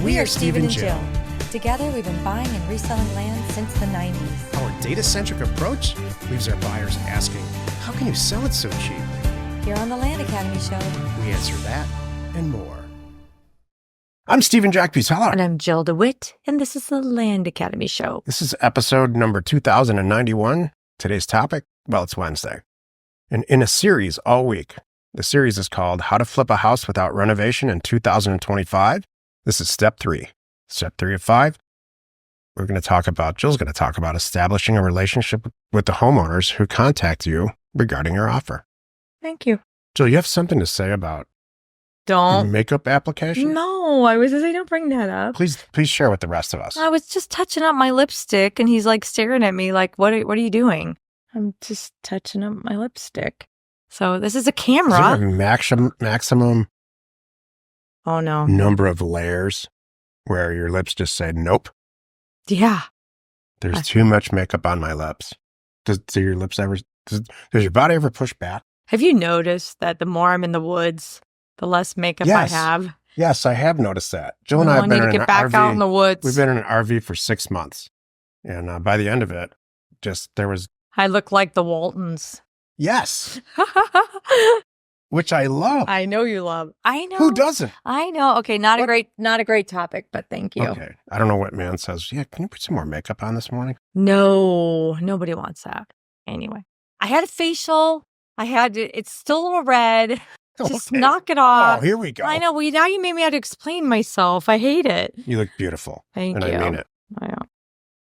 We are Steve and Jill. Together, we've been buying and reselling land since the 90s. Our data-centric approach leaves our buyers asking, how can you sell it so cheap? Here on the Land Academy Show, We answer that and more. I'm Stephen Jack Butala. and I'm Jill DeWit, and this is the Land Academy Show. This is episode number 2091. Today's topic, well, it's Wednesday. And in a series all week, the series is called How to Flip a House Without Renovation in 2025. This is step 3. Step 3 of 5. Jill's going to talk about establishing a relationship with the homeowners who contact you regarding your offer. Thank you. Jill, you have something to say about Don't. makeup application? No, I was going to say don't bring that up. Please share with the rest of us. I was just touching up my lipstick, and he's like staring at me like, what are you doing? I'm just touching up my lipstick. So this is a Is there camera. a maximum Oh, no. number of layers where your lips just say, nope, Yeah. there's too much makeup on my lips? Does your lips ever, does your body ever push back? Have you noticed that the more I'm in the woods, the less makeup Yes. I have? Yes, I have noticed that. Jill and I have I been need in to an get back RV. out in the woods. We've been in an RV for 6 months. And by the end of it, there was, I look like the Waltons. yes, which I love. I know you love. I know. Who doesn't? I know. Okay, not What? a great topic, but thank you. Okay. I don't know what man says. Yeah, can you put some more makeup on this morning? No, nobody wants that. Anyway, I had a facial. It's still a little red. Just Okay. knock it off. Oh, here we go. I know. Well, now you made me have to explain myself. I hate it. You look beautiful. Thank and you. I mean it. I know.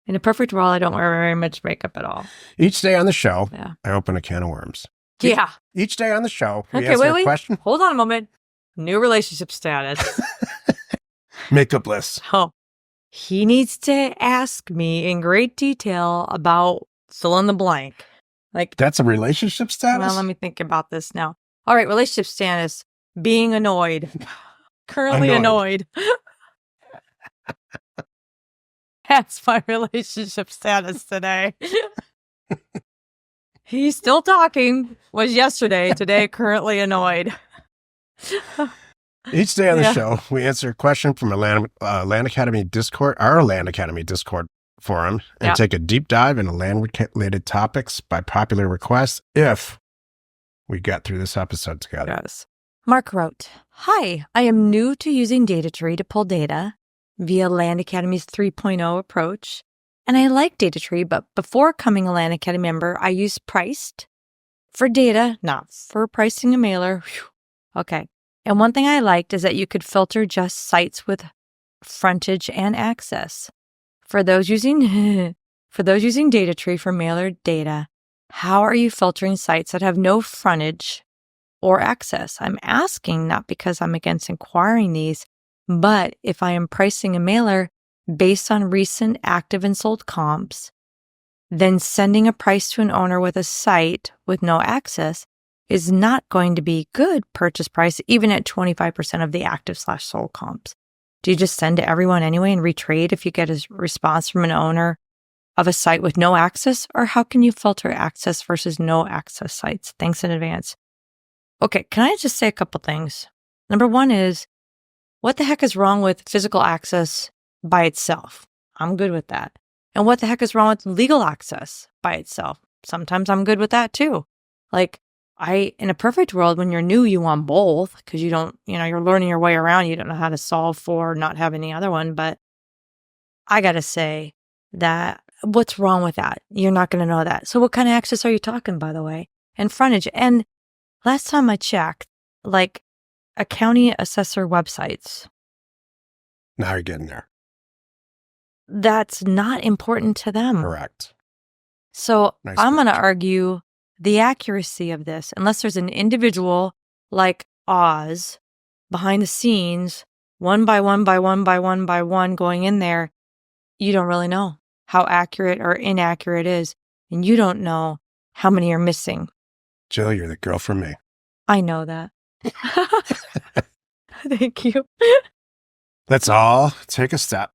In a perfect world, I don't wear very much makeup at all. Each day on the show, Yeah. I open a can of worms. Yeah. Each day on the show, we Okay, answer a wait. question. Hold on a moment. New relationship status. Makeup list. Oh, he needs to ask me in great detail about fill in the blank. Like, That's a relationship status? well, let me think about this now. All right, relationship status, being annoyed. Currently annoyed. That's my relationship status today. He's still talking. Was yesterday. Today, currently annoyed. Each day on the Yeah. show, we answer a question from a Land Academy Discord, our Land Academy Discord forum, and Yeah. take a deep dive into land-related topics by popular request if we get through this episode together. Yes. Mark wrote, "Hi, I am new to using DataTree to pull data via Land Academy's 3.0 approach, and I like DataTree, but before becoming a Land Academy member, I used Priced for data, not for pricing a mailer." Whew. Okay. And one thing I liked is that you could filter just sites with frontage and access. For those using DataTree for mailer data, how are you filtering sites that have no frontage or access? I'm asking not because I'm against inquiring these, but if I am pricing a mailer based on recent active and sold comps, then sending a price to an owner with a site with no access is not going to be good purchase price, even at 25% of the active/sold comps. Do you just send to everyone anyway and retrade if you get a response from an owner of a site with no access? Or how can you filter access versus no access sites? Thanks in advance. Okay, can I just say a couple things? Number one is, what the heck is wrong with physical access by itself? I'm good with that. And what the heck is wrong with legal access by itself? Sometimes I'm good with that too. Like, in a perfect world, when you're new, you want both because you don't, you're learning your way around. You don't know how to solve for not having the other one. But I got to say that what's wrong with that? You're not going to know that. So what kind of access are you talking, by the way? And frontage. And last time I checked, like a county assessor websites, Now you're getting there. that's not important to them. Correct. So Nice I'm going to catch. argue the accuracy of this, unless there's an individual like Oz behind the scenes, one by one by one by one by one going in there, you don't really know how accurate or inaccurate it is. And you don't know how many are missing. Jill, you're the girl for me. I know that. Thank you. Let's all take a step.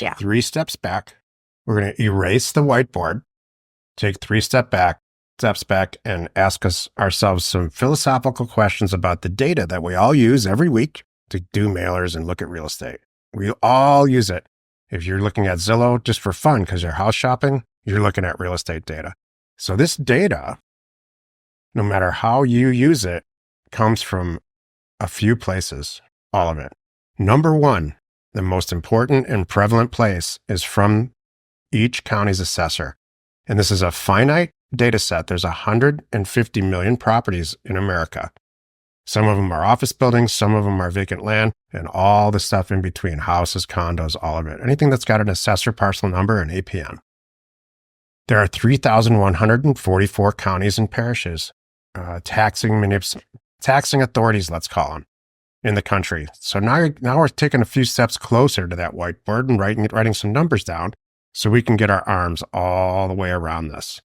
Yeah. 3 steps back. We're going to erase the whiteboard, take 3 steps back, and ask ourselves some philosophical questions about the data that we all use every week to do mailers and look at real estate. We all use it. If you're looking at Zillow just for fun because you're house shopping, you're looking at real estate data. So this data, no matter how you use it, comes from a few places, all of it. Number one, the most important and prevalent place is from each county's assessor. And this is a finite data set. There's 150 million properties in America. Some of them are office buildings, some of them are vacant land, and all the stuff in between, houses, condos, all of it. Anything that's got an assessor parcel number and APN. There are 3,144 counties and parishes, taxing authorities, let's call them, in the country. So now we're taking a few steps closer to that whiteboard and writing some numbers down so we can get our arms all the way around this.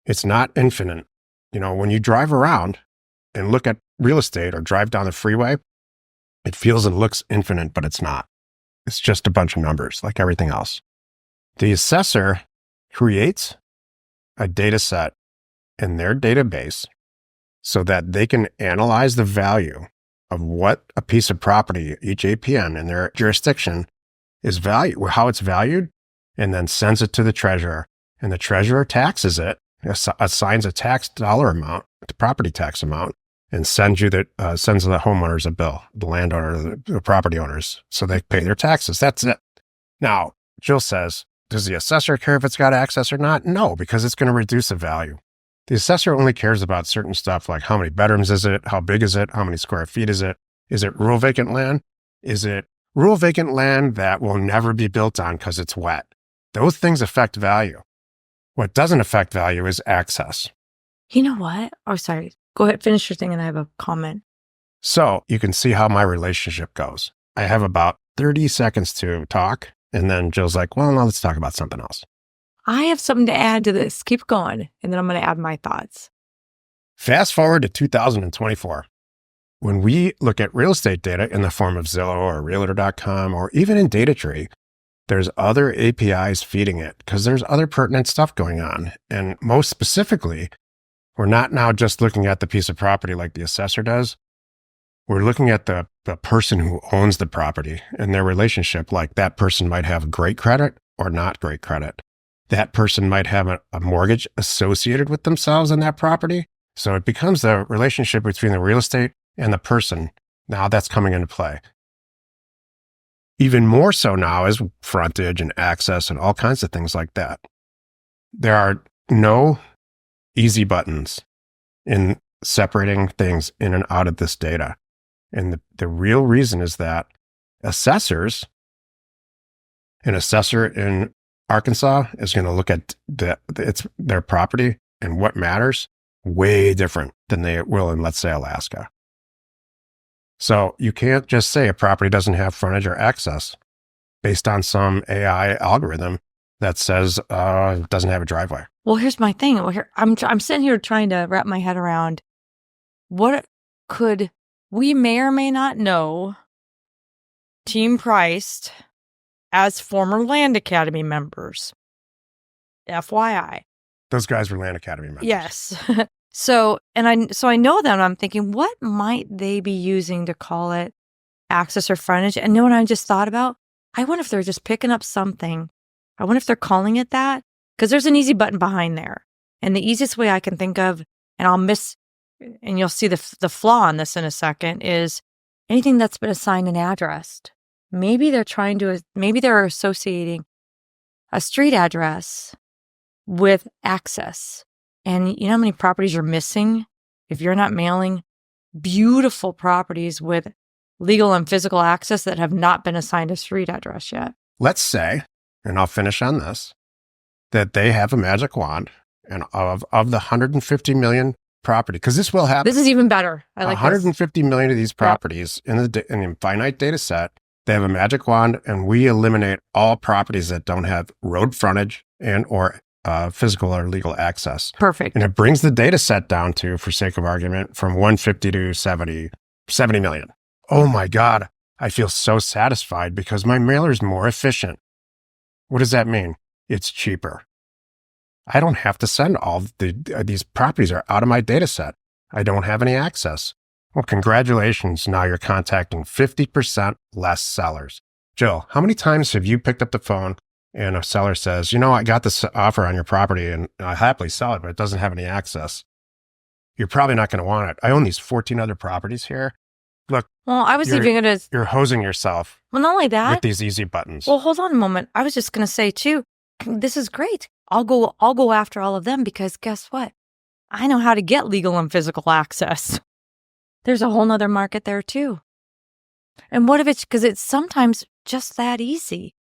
It's not infinite. When you drive around and look at real estate or drive down the freeway, it feels and looks infinite, but it's not. It's just a bunch of numbers like everything else. The assessor creates a data set in their database so that they can analyze the value of what a piece of property, each APN in their jurisdiction is valued, how it's valued, and then sends it to the treasurer. And the treasurer taxes it, assigns a tax dollar amount, the property tax amount, and sends the homeowners a bill, the landowner, the property owners, so they pay their taxes. That's it. Now, Jill says, does the assessor care if it's got access or not? No, because it's going to reduce the value. The assessor only cares about certain stuff like how many bedrooms is it, how big is it, how many square feet is it rural vacant land? Is it rural vacant land that will never be built on because it's wet? Those things affect value. What doesn't affect value is access. You know what? Oh, sorry. Go ahead, finish your thing, and I have a comment. So you can see how my relationship goes. I have about 30 seconds to talk, and then Jill's like, well, now let's talk about something else. I have something to add to this. Keep going, and then I'm going to add my thoughts. Fast forward to 2024. When we look at real estate data in the form of Zillow or Realtor.com or even in DataTree, there's other APIs feeding it because there's other pertinent stuff going on. And most specifically, we're not now just looking at the piece of property like the assessor does. We're looking at the person who owns the property and their relationship. Like that person might have great credit or not great credit. That person might have a mortgage associated with themselves in that property. So it becomes the relationship between the real estate and the person. Now that's coming into play. Even more so now is frontage and access and all kinds of things like that. There are no easy buttons in separating things in and out of this data. And the real reason is that an assessor in Arkansas is going to look at their property and what matters way different than they will in, let's say, Alaska. So you can't just say a property doesn't have frontage or access based on some AI algorithm that says it doesn't have a driveway. Well, here's my thing. I'm sitting here trying to wrap my head around we may or may not know team priced as former Land Academy members. FYI. Those guys were Land Academy members. Yes. So I know them. I'm thinking, what might they be using to call it access or frontage? And you know what I just thought about? I wonder if they're just picking up something. I wonder if they're calling it that, because there's an easy button behind there. And the easiest way I can think of, and you'll see the flaw in this in a second, is anything that's been assigned an address. Maybe they're associating a street address with access. And you know how many properties you're missing if you're not mailing beautiful properties with legal and physical access that have not been assigned a street address yet? Let's say, and I'll finish on this, that they have a magic wand, and of the 150 million property, because this will happen. This is even better. I like 150 million of these properties in the finite data set, they have a magic wand, and we eliminate all properties that don't have road frontage and or physical or legal access. Perfect. And it brings the data set down to, for sake of argument, from 150 to 70 million. Oh my God, I feel so satisfied because my mailer is more efficient. What does that mean? It's cheaper. I don't have to send all these properties are out of my data set. I don't have any access. Well, congratulations. Now you're contacting 50% less sellers. Jill, how many times have you picked up the phone and a seller says, I got this offer on your property and I happily sell it, but it doesn't have any access. You're probably not going to want it. I own these 14 other properties here. Look, Well, I was even going to, you're hosing yourself well, not only that, with these easy buttons. well, hold on a moment. I was just going to say too, this is great. I'll go after all of them because guess what? I know how to get legal and physical access. There's a whole nother market there too. And what if it's because it's sometimes just that easy?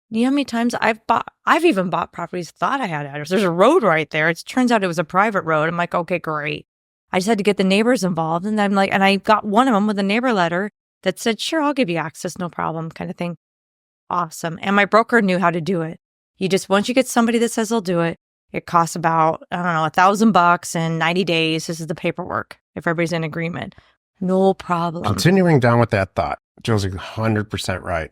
You know how many times I've even bought properties, thought I had address. There's a road right there. It turns out it was a private road. I'm like, okay, great. I just had to get the neighbors involved. And I'm like, and I got one of them with a neighbor letter that said, sure, I'll give you access, no problem, kind of thing. Awesome. And my broker knew how to do it. Once you get somebody that says they'll do it, it costs about, I don't know, $1,000 and 90 days. This is the paperwork if everybody's in agreement. No problem. Continuing down with that thought, Jill's 100% right.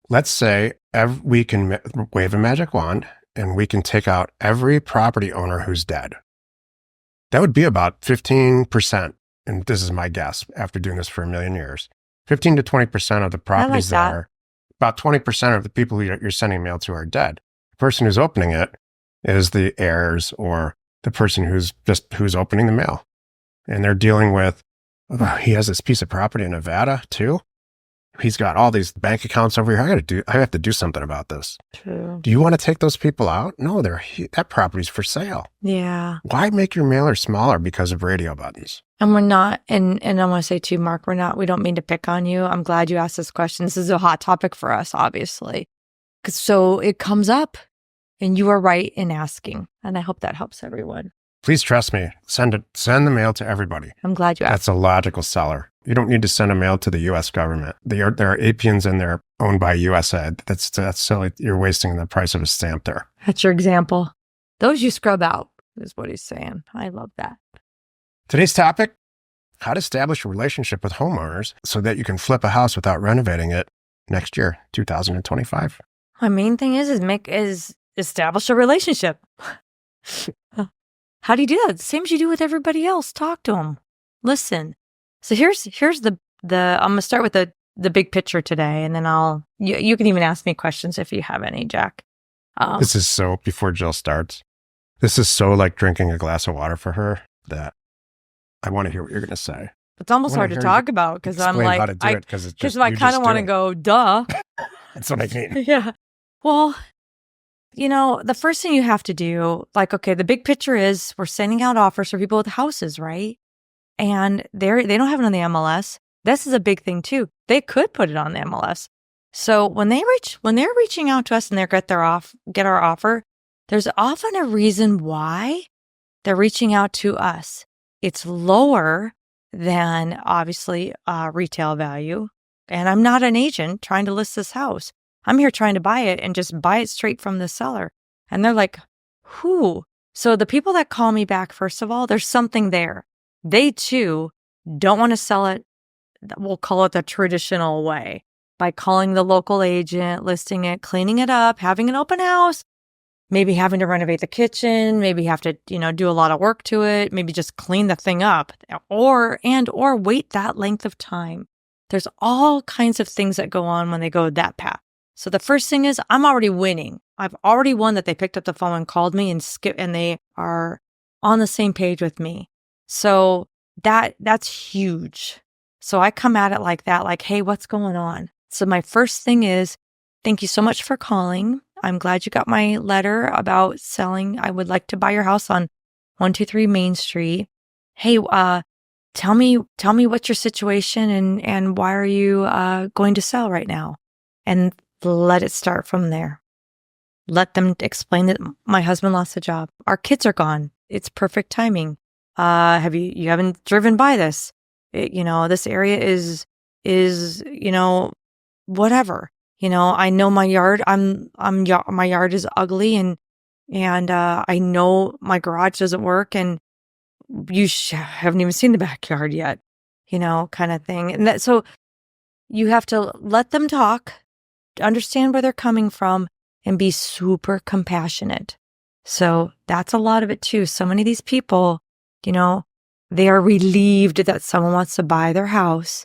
Let's say we can wave a magic wand and we can take out every property owner who's dead. That would be about 15%. And this is my guess after doing this for a million years. 15 to 20% of the properties that are, about 20% of the people you're sending mail to are dead. The person who's opening it is the heirs or the person who's opening the mail. And they're dealing with, he has this piece of property in Nevada too. He's got all these bank accounts over here. I have to do something about this. True. Do you want to take those people out? No, that property's for sale. Yeah. Why make your mailer smaller because of radio buttons? And we're not, and I want to say too, Mark, we don't mean to pick on you. I'm glad you asked this question. This is a hot topic for us, obviously. So it comes up and you are right in asking. And I hope that helps everyone. Please trust me. Send the mail to everybody. I'm glad you asked. That's a logical seller. You don't need to send a mail to the U.S. government. There are APNs in there owned by USAID. That's silly. You're wasting the price of a stamp there. That's your example. Those you scrub out is what he's saying. I love that. Today's topic, how to establish a relationship with homeowners so that you can flip a house without renovating it next year, 2025. My main thing is establish a relationship. How do you do that? Same as you do with everybody else. Talk to them. Listen. So here's the I'm gonna start with the big picture today, and then you can even ask me questions if you have any, Jack. This is so, before Jill starts, this is so like drinking a glass of water for her that I want to hear what you're gonna say. It's almost hard to talk about because I'm like, because I kind of want to go, duh. That's what I mean. Yeah. Well, the first thing you have to do, like, okay, the big picture is we're sending out offers for people with houses, right? And they don't have it on the MLS. This is a big thing too. They could put it on the MLS. So when they're reaching out to us and they get our offer, there's often a reason why they're reaching out to us. It's lower than obviously retail value. And I'm not an agent trying to list this house. I'm here trying to buy it and just buy it straight from the seller. And they're like, who? So the people that call me back, first of all, there's something there. They too don't want to sell it, we'll call it the traditional way, by calling the local agent, listing it, cleaning it up, having an open house, maybe having to renovate the kitchen, maybe have to, do a lot of work to it, maybe just clean the thing up, or wait that length of time. There's all kinds of things that go on when they go that path. So the first thing is I'm already winning. I've already won that they picked up the phone and called me and they are on the same page with me. So that's huge. So I come at it like that, like, hey, what's going on? So my first thing is, thank you so much for calling. I'm glad you got my letter about selling. I would like to buy your house on 123 Main Street. Hey, tell me what's your situation and why are you going to sell right now? And let it start from there. Let them explain that my husband lost a job. Our kids are gone. It's perfect timing. You haven't driven by this? This area is whatever. I know my yard. My yard is ugly, and I know my garage doesn't work, and you haven't even seen the backyard yet. Kind of thing. And so you have to let them talk, understand where they're coming from, and be super compassionate. So that's a lot of it too. So many of these people, they are relieved that someone wants to buy their house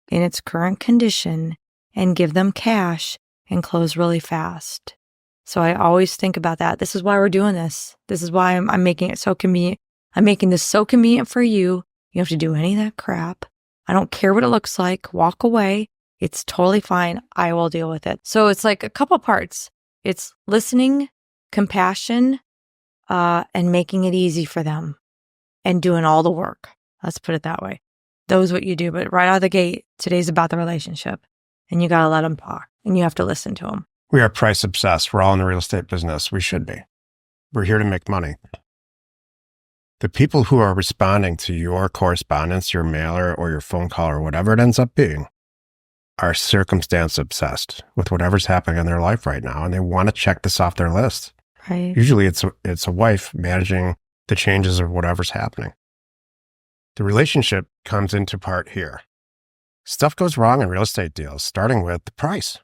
in its current condition and give them cash and close really fast. So I always think about that. This is why we're doing this. This is why I'm making it so convenient. I'm making this so convenient for you. You don't have to do any of that crap. I don't care what it looks like. Walk away. It's totally fine. I will deal with it. So it's like a couple parts. It's listening, compassion, and making it easy for them and doing all the work. Let's put it that way. Those what you do. But right out of the gate, today's about the relationship. And you got to let them talk. And you have to listen to them. We are price obsessed. We're all in the real estate business. We should be. We're here to make money. The people who are responding to your correspondence, your mailer, or your phone call, or whatever it ends up being, are circumstance obsessed with whatever's happening in their life right now, and they want to check this off their list. Right. Usually it's a wife managing the changes of whatever's happening. The relationship comes into part here. Stuff goes wrong in real estate deals, starting with the price.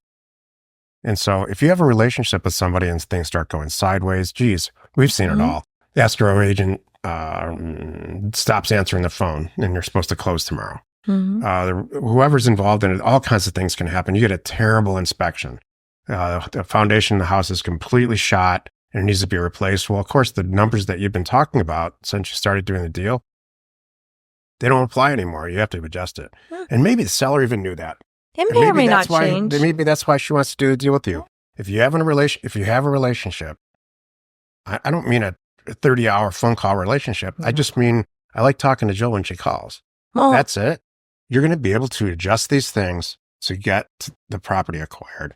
And so if you have a relationship with somebody and things start going sideways, geez, we've seen it all. The escrow agent stops answering the phone and you're supposed to close tomorrow. Whoever's involved in it, all kinds of things can happen. You get a terrible inspection. The foundation of the house is completely shot and it needs to be replaced. Well, of course, the numbers that you've been talking about since you started doing the deal, they don't apply anymore. You have to adjust it. And maybe the seller even knew that. It may or may not change. Maybe that's why she wants to do a deal with you. If you have a relationship, I don't mean a 30-hour phone call relationship. I just mean I like talking to Jill when she calls. Well, that's it. You're going to be able to adjust these things to get the property acquired.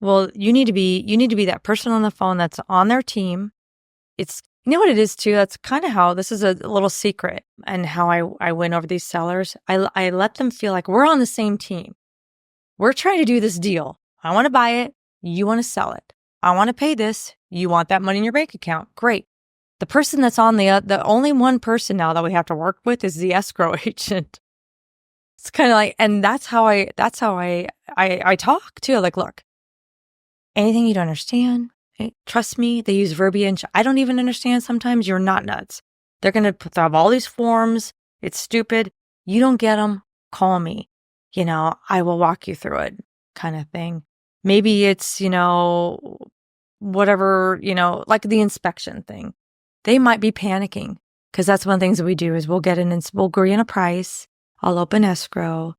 Well, you need to be that person on the phone that's on their team. It's, you know what it is too? That's kind of how, this is a little secret and how I win over these sellers. I let them feel like we're on the same team. We're trying to do this deal. I want to buy it. You want to sell it. I want to pay this. You want that money in your bank account. Great. The person that's on the only one person now that we have to work with is the escrow agent. It's kind of like, and that's how I talk too. Like, look, anything you don't understand, trust me, they use verbiage I don't even understand sometimes. You're not nuts. They're going to have all these forms. It's stupid. You don't get them. Call me. I will walk you through it, kind of thing. Maybe it's, whatever, like the inspection thing. They might be panicking because that's one of the things that we do is we'll agree on a price. I'll open escrow,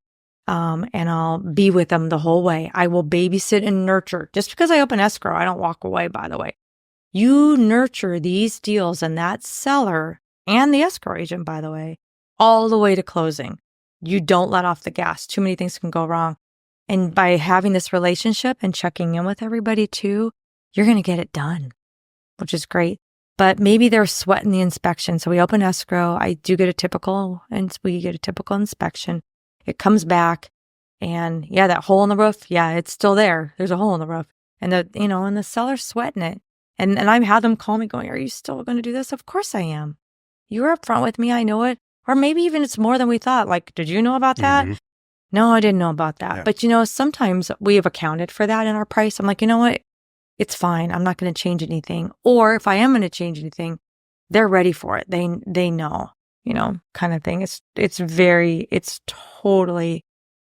and I'll be with them the whole way. I will babysit and nurture. Just because I open escrow, I don't walk away, by the way. You nurture these deals and that seller and the escrow agent, by the way, all the way to closing. You don't let off the gas. Too many things can go wrong. And by having this relationship and checking in with everybody too, you're going to get it done, which is great. But maybe they're sweating the inspection. So we open escrow. I do get a typical inspection. It comes back and that hole in the roof. Yeah, it's still there. There's a hole in the roof. And the seller's sweating it. And I have them call me going, are you still going to do this? Of course I am. You were upfront with me. I know it. Or maybe even it's more than we thought. Like, did you know about that? Mm-hmm. No, I didn't know about that. Yeah. But sometimes we have accounted for that in our price. I'm like, you know what? It's fine. I'm not going to change anything. Or if I am going to change anything, they're ready for it. They know, kind of thing. It's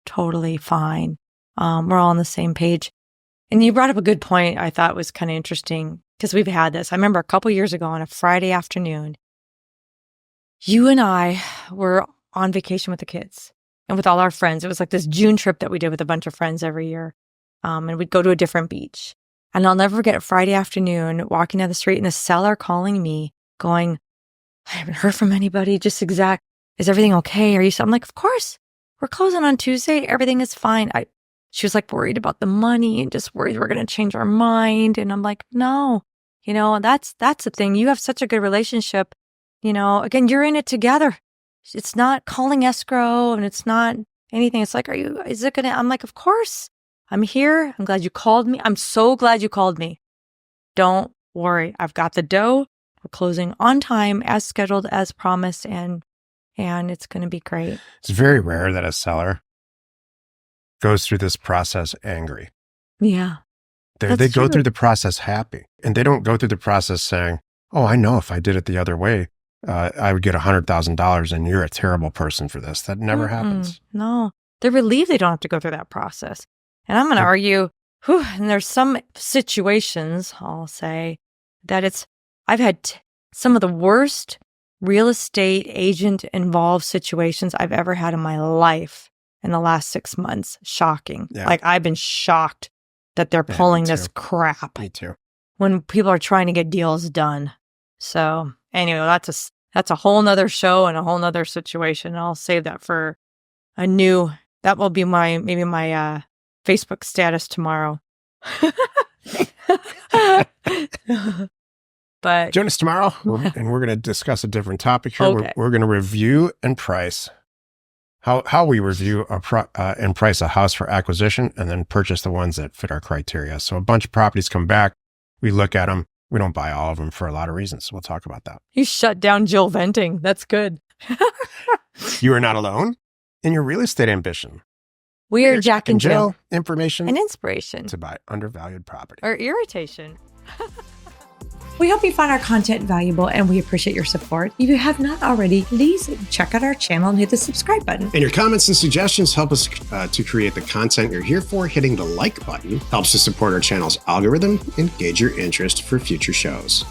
totally fine. We're all on the same page. And you brought up a good point I thought was kind of interesting because we've had this. I remember a couple years ago on a Friday afternoon, you and I were on vacation with the kids and with all our friends. It was like this June trip that we did with a bunch of friends every year. And we'd go to a different beach. And I'll never forget a Friday afternoon walking down the street and the seller calling me going, I haven't heard from anybody. Is everything okay? I'm like, of course. We're closing on Tuesday. Everything is fine. She was like worried about the money and just worried we're going to change our mind. And I'm like, no, that's the thing. You have such a good relationship. Again, you're in it together. It's not calling escrow and it's not anything. It's like, I'm like, of course. I'm here. I'm glad you called me. I'm so glad you called me. Don't worry. I've got the dough. We're closing on time as scheduled, as promised, and it's going to be great. It's very rare that a seller goes through this process angry. Yeah. They go through the process happy, and they don't go through the process saying, oh, I know if I did it the other way, I would get $100,000 and you're a terrible person for this. That never happens. No. They're relieved they don't have to go through that process. And I'm going to argue And there's some situations, I'll say, that I've had some of the worst real estate agent involved situations I've ever had in my life in the last 6 months. Shocking. Yeah. Like, I've been shocked that they're pulling this crap. Me too. When people are trying to get deals done. So anyway, that's a whole nother show and a whole nother situation. I'll save that for that will be maybe my Facebook status tomorrow. But join us tomorrow, and we're going to discuss a different topic here. Okay. We're going to review and price how we review and price a house for acquisition, and then purchase the ones that fit our criteria. So a bunch of properties come back, we look at them. We don't buy all of them for a lot of reasons. We'll talk about that. You shut down Jill venting. That's good. You are not alone in your real estate ambition. We are Jack and Jill. Information and inspiration to buy undervalued property. Or irritation. We hope you found our content valuable, and we appreciate your support. If you have not already, please check out our channel and hit the subscribe button. And your comments and suggestions help us to create the content you're here for. Hitting the like button helps to support our channel's algorithm and gauge your interest for future shows.